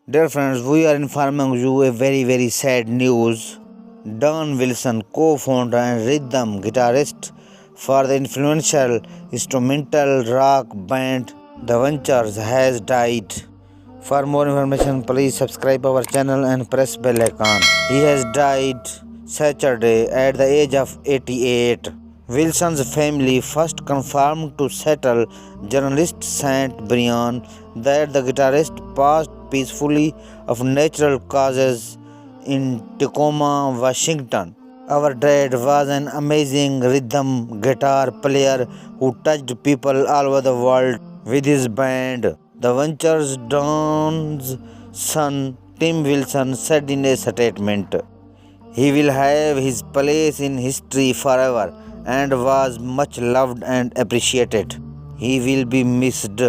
Dear friends, we are informing you a very sad news. Don Wilson, co-founder and rhythm guitarist for the influential instrumental rock band The Ventures, has died. For more information, please subscribe our channel and press bell icon. He has died Saturday at the age of 88. Wilson's family first confirmed to settle journalist Saint Bryan that the guitarist passed peacefully of natural causes in Tacoma, Washington. Our dad was an amazing rhythm guitar player who touched people all over the world with his band. The Ventures Don's son Tim Wilson said in a statement. He will have his place in history forever and was much loved and appreciated. He will be missed.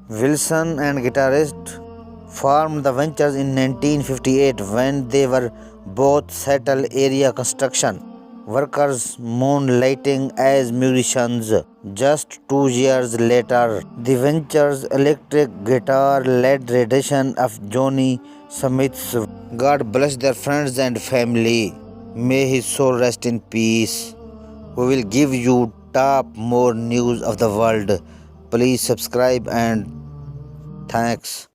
Wilson and guitarist formed the Ventures in 1958 when they were both settled area construction workers moonlighting as musicians. Just 2 years later, the Ventures electric guitar-led rendition of Johnny Smith's God bless their friends and family. May his soul rest in peace. We will give you top more news of the world. Please subscribe and thanks.